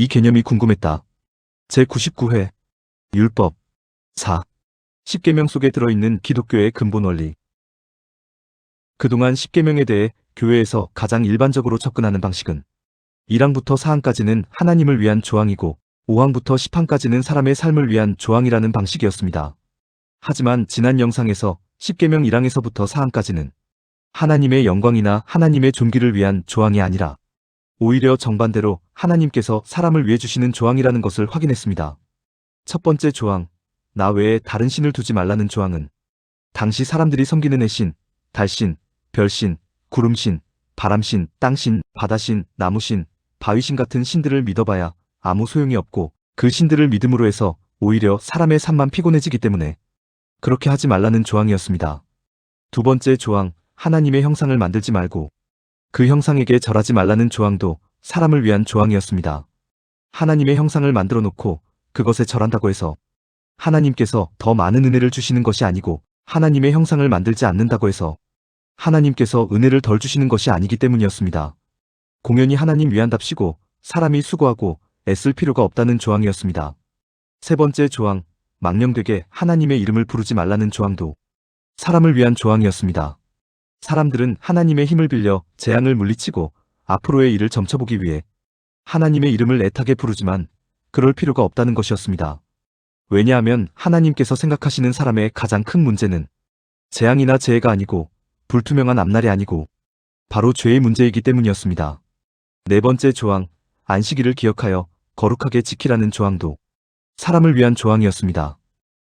이 개념이 궁금했다. 제99회 율법 4. 십계명 속에 들어있는 기독교의 근본 원리. 그동안 십계명에 대해 교회에서 가장 일반적으로 접근하는 방식은 1항부터 4항까지는 하나님을 위한 조항이고 5항부터 10항까지는 사람의 삶을 위한 조항이라는 방식이었습니다. 하지만 지난 영상에서 십계명 1항에서부터 4항까지는 하나님의 영광이나 하나님의 존귀를 위한 조항이 아니라 오히려 정반대로 하나님께서 사람을 위해 주시는 조항이라는 것을 확인했습니다. 첫 번째 조항, 나 외에 다른 신을 두지 말라는 조항은 당시 사람들이 섬기는 해신, 달신, 별신, 구름신, 바람신, 땅신, 바다신, 나무신, 바위신 같은 신들을 믿어봐야 아무 소용이 없고 그 신들을 믿음으로 해서 오히려 사람의 삶만 피곤해지기 때문에 그렇게 하지 말라는 조항이었습니다. 두 번째 조항, 하나님의 형상을 만들지 말고 그 형상에게 절하지 말라는 조항도 사람을 위한 조항이었습니다. 하나님의 형상을 만들어 놓고 그것에 절한다고 해서 하나님께서 더 많은 은혜를 주시는 것이 아니고 하나님의 형상을 만들지 않는다고 해서 하나님께서 은혜를 덜 주시는 것이 아니기 때문이었습니다. 공연히 하나님 위한답시고 사람이 수고하고 애쓸 필요가 없다는 조항이었습니다. 세 번째 조항, 망령되게 하나님의 이름을 부르지 말라는 조항도 사람을 위한 조항이었습니다. 사람들은 하나님의 힘을 빌려 재앙을 물리치고 앞으로의 일을 점쳐보기 위해 하나님의 이름을 애타게 부르지만 그럴 필요가 없다는 것이었습니다. 왜냐하면 하나님께서 생각하시는 사람의 가장 큰 문제는 재앙이나 재해가 아니고 불투명한 앞날이 아니고 바로 죄의 문제이기 때문이었습니다. 네 번째 조항, 안식일을 기억하여 거룩하게 지키라는 조항도 사람을 위한 조항이었습니다.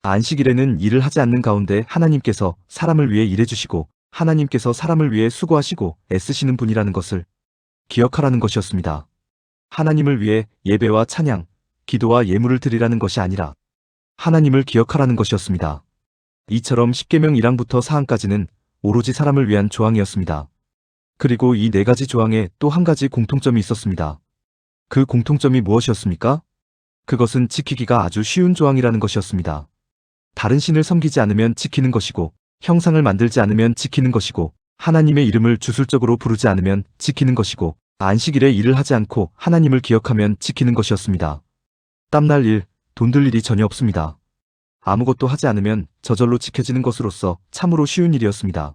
안식일에는 일을 하지 않는 가운데 하나님께서 사람을 위해 일해주시고 하나님께서 사람을 위해 수고하시고 애쓰시는 분이라는 것을 기억하라는 것이었습니다. 하나님을 위해 예배와 찬양, 기도와 예물을 드리라는 것이 아니라 하나님을 기억하라는 것이었습니다. 이처럼 십계명 1항부터 4항까지는 오로지 사람을 위한 조항이었습니다. 그리고 이 네 가지 조항에 또 한 가지 공통점이 있었습니다. 그 공통점이 무엇이었습니까? 그것은 지키기가 아주 쉬운 조항이라는 것이었습니다. 다른 신을 섬기지 않으면 지키는 것이고 형상을 만들지 않으면 지키는 것이고 하나님의 이름을 주술적으로 부르지 않으면 지키는 것이고 안식일에 일을 하지 않고 하나님을 기억하면 지키는 것이었습니다. 땀날 일, 돈 들 일이 전혀 없습니다. 아무것도 하지 않으면 저절로 지켜지는 것으로서 참으로 쉬운 일이었습니다.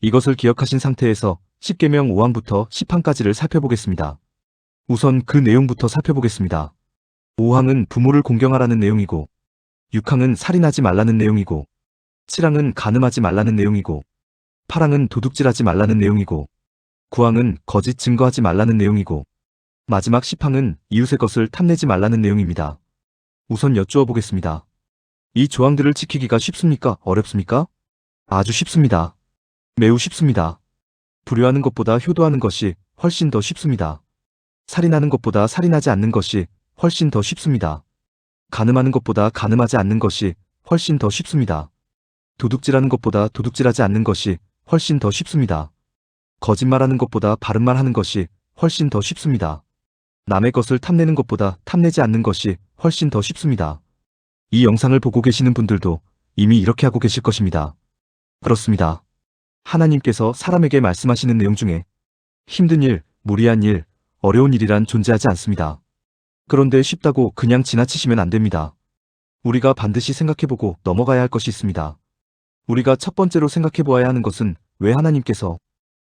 이것을 기억하신 상태에서 십계명 5항부터 10항까지를 살펴보겠습니다. 우선 그 내용부터 살펴보겠습니다. 5항은 부모를 공경하라는 내용이고 6항은 살인하지 말라는 내용이고 7항은 간음하지 말라는 내용이고 8항은 도둑질하지 말라는 내용이고 9항은 거짓 증거하지 말라는 내용이고 마지막 10항은 이웃의 것을 탐내지 말라는 내용입니다. 우선 여쭈어 보겠습니다. 이 조항들을 지키기가 쉽습니까? 어렵습니까? 아주 쉽습니다. 매우 쉽습니다. 불효하는 것보다 효도하는 것이 훨씬 더 쉽습니다. 살인하는 것보다 살인하지 않는 것이 훨씬 더 쉽습니다. 간음하는 것보다 간음하지 않는 것이 훨씬 더 쉽습니다. 도둑질하는 것보다 도둑질하지 않는 것이 훨씬 더 쉽습니다. 거짓말하는 것보다 바른 말하는 것이 훨씬 더 쉽습니다. 남의 것을 탐내는 것보다 탐내지 않는 것이 훨씬 더 쉽습니다. 이 영상을 보고 계시는 분들도 이미 이렇게 하고 계실 것입니다. 그렇습니다. 하나님께서 사람에게 말씀하시는 내용 중에 힘든 일, 무리한 일, 어려운 일이란 존재하지 않습니다. 그런데 쉽다고 그냥 지나치시면 안 됩니다. 우리가 반드시 생각해보고 넘어가야 할 것이 있습니다. 우리가 첫 번째로 생각해보아야 하는 것은 왜 하나님께서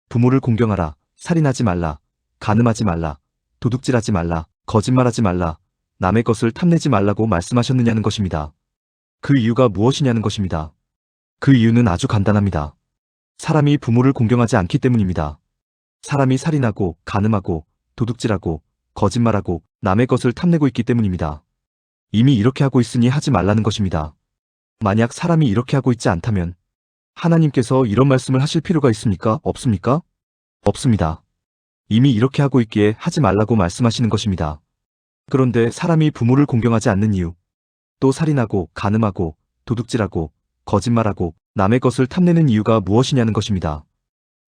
부모를 공경하라, 살인하지 말라, 간음하지 말라, 도둑질하지 말라, 거짓말하지 말라, 남의 것을 탐내지 말라고 말씀하셨느냐는 것입니다. 그 이유가 무엇이냐는 것입니다. 그 이유는 아주 간단합니다. 사람이 부모를 공경하지 않기 때문입니다. 사람이 살인하고 간음하고 도둑질하고 거짓말하고 남의 것을 탐내고 있기 때문입니다. 이미 이렇게 하고 있으니 하지 말라는 것입니다. 만약 사람이 이렇게 하고 있지 않다면 하나님께서 이런 말씀을 하실 필요가 있습니까? 없습니까? 없습니다. 이미 이렇게 하고 있기에 하지 말라고 말씀하시는 것입니다. 그런데 사람이 부모를 공경하지 않는 이유, 또 살인하고 간음하고 도둑질하고 거짓말하고 남의 것을 탐내는 이유가 무엇이냐는 것입니다.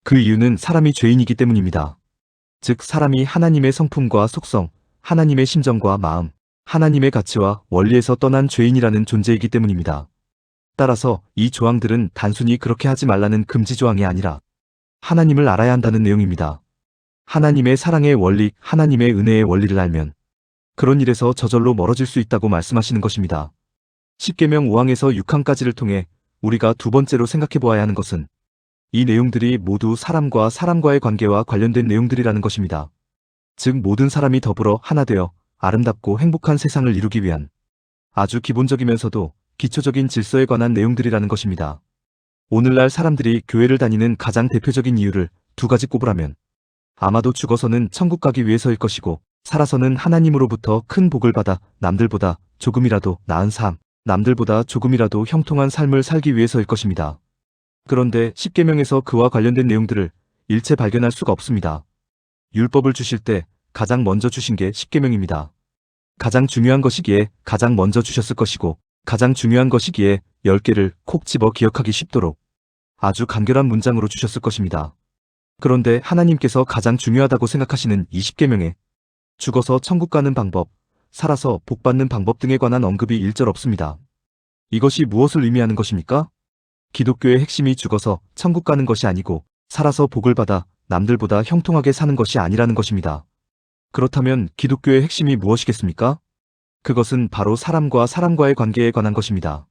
그 이유는 사람이 죄인이기 때문입니다. 즉 사람이 하나님의 성품과 속성, 하나님의 심정과 마음, 하나님의 가치와 원리에서 떠난 죄인이라는 존재이기 때문입니다. 따라서 이 조항들은 단순히 그렇게 하지 말라는 금지 조항이 아니라 하나님을 알아야 한다는 내용입니다. 하나님의 사랑의 원리, 하나님의 은혜의 원리를 알면 그런 일에서 저절로 멀어질 수 있다고 말씀하시는 것입니다. 10계명 5항에서 6항까지를 통해 우리가 두 번째로 생각해 보아야 하는 것은 이 내용들이 모두 사람과 사람과의 관계와 관련된 내용들이라는 것입니다. 즉 모든 사람이 더불어 하나 되어 아름답고 행복한 세상을 이루기 위한 아주 기본적이면서도 기초적인 질서에 관한 내용들이라는 것입니다. 오늘날 사람들이 교회를 다니는 가장 대표적인 이유를 두 가지 꼽으라면 아마도 죽어서는 천국 가기 위해서일 것이고 살아서는 하나님으로부터 큰 복을 받아 남들보다 조금이라도 나은 삶, 남들보다 조금이라도 형통한 삶을 살기 위해서일 것입니다. 그런데 10계명에서 그와 관련된 내용들을 일체 발견할 수가 없습니다. 율법을 주실 때 가장 먼저 주신 게 10계명입니다. 가장 중요한 것이기에 가장 먼저 주셨을 것이고 가장 중요한 것이기에 10개를 콕 집어 기억하기 쉽도록 아주 간결한 문장으로 주셨을 것입니다. 그런데 하나님께서 가장 중요하다고 생각하시는 20계명에 죽어서 천국 가는 방법, 살아서 복 받는 방법 등에 관한 언급이 일절 없습니다. 이것이 무엇을 의미하는 것입니까? 기독교의 핵심이 죽어서 천국 가는 것이 아니고 살아서 복을 받아 남들보다 형통하게 사는 것이 아니라는 것입니다. 그렇다면 기독교의 핵심이 무엇이겠습니까? 그것은 바로 사람과 사람과의 관계에 관한 것입니다.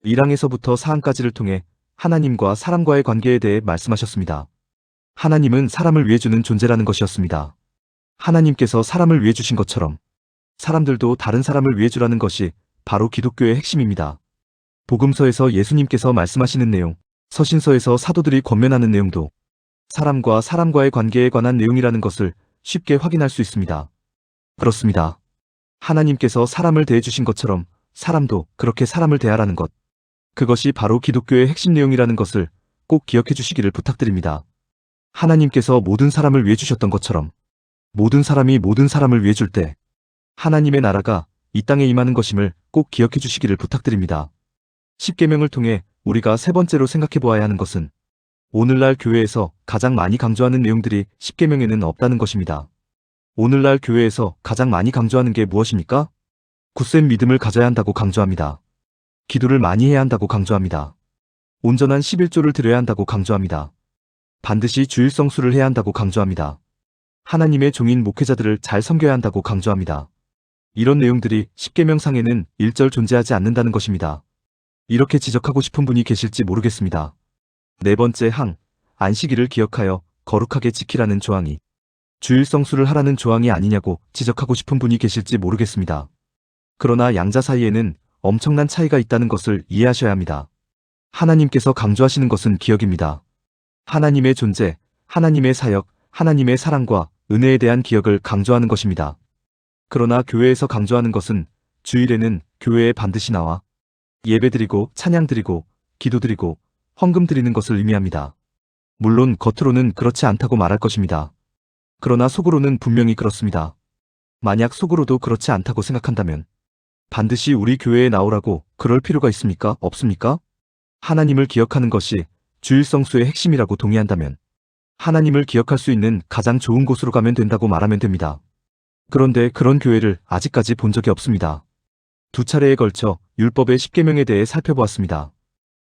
1항에서부터 4항까지를 통해 하나님과 사람과의 관계에 대해 말씀하셨습니다. 하나님은 사람을 위해 주는 존재라는 것이었습니다. 하나님께서 사람을 위해 주신 것처럼 사람들도 다른 사람을 위해 주라는 것이 바로 기독교의 핵심입니다. 복음서에서 예수님께서 말씀하시는 내용, 서신서에서 사도들이 권면하는 내용도 사람과 사람과의 관계에 관한 내용이라는 것을 쉽게 확인할 수 있습니다. 그렇습니다. 하나님께서 사람을 대해주신 것처럼 사람도 그렇게 사람을 대하라는 것. 그것이 바로 기독교의 핵심 내용이라는 것을 꼭 기억해 주시기를 부탁드립니다. 하나님께서 모든 사람을 위해 주셨던 것처럼 모든 사람이 모든 사람을 위해 줄 때 하나님의 나라가 이 땅에 임하는 것임을 꼭 기억해 주시기를 부탁드립니다. 10계명을 통해 우리가 세 번째로 생각해 보아야 하는 것은 오늘날 교회에서 가장 많이 강조하는 내용들이 10계명에는 없다는 것입니다. 오늘날 교회에서 가장 많이 강조하는 게 무엇입니까? 굳센 믿음을 가져야 한다고 강조합니다. 기도를 많이 해야 한다고 강조합니다. 온전한 11조를 드려야 한다고 강조합니다. 반드시 주일 성수를 해야 한다고 강조합니다. 하나님의 종인 목회자들을 잘 섬겨야 한다고 강조합니다. 이런 내용들이 10계명상에는 일절 존재하지 않는다는 것입니다. 이렇게 지적하고 싶은 분이 계실지 모르겠습니다. 네 번째 항, 안식일을 기억하여 거룩하게 지키라는 조항이 주일 성수를 하라는 조항이 아니냐고 지적하고 싶은 분이 계실지 모르겠습니다. 그러나 양자 사이에는 엄청난 차이가 있다는 것을 이해하셔야 합니다. 하나님께서 강조하시는 것은 기억입니다. 하나님의 존재, 하나님의 사역, 하나님의 사랑과 은혜에 대한 기억을 강조하는 것입니다. 그러나 교회에서 강조하는 것은 주일에는 교회에 반드시 나와 예배드리고 찬양드리고 기도드리고 헌금 드리는 것을 의미합니다. 물론 겉으로는 그렇지 않다고 말할 것입니다. 그러나 속으로는 분명히 그렇습니다. 만약 속으로도 그렇지 않다고 생각한다면 반드시 우리 교회에 나오라고 그럴 필요가 있습니까? 없습니까? 하나님을 기억하는 것이 주일 성수의 핵심이라고 동의한다면 하나님을 기억할 수 있는 가장 좋은 곳으로 가면 된다고 말하면 됩니다. 그런데 그런 교회를 아직까지 본 적이 없습니다. 두 차례에 걸쳐 율법의 10계명에 대해 살펴보았습니다.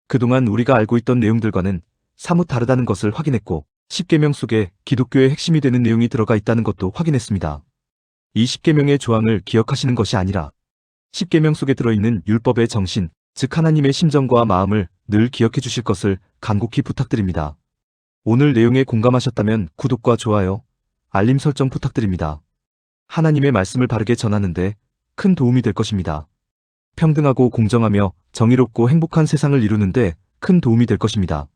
그동안 우리가 알고 있던 내용들과는 사뭇 다르다는 것을 확인했고 10계명 속에 기독교의 핵심이 되는 내용이 들어가 있다는 것도 확인했습니다. 이 10계명의 조항을 기억하시는 것이 아니라 10계명 속에 들어있는 율법의 정신, 즉 하나님의 심정과 마음을 늘 기억해 주실 것을 간곡히 부탁드립니다. 오늘 내용에 공감하셨다면 구독과 좋아요, 알림 설정 부탁드립니다. 하나님의 말씀을 바르게 전하는데 큰 도움이 될 것입니다. 평등하고 공정하며 정의롭고 행복한 세상을 이루는데 큰 도움이 될 것입니다.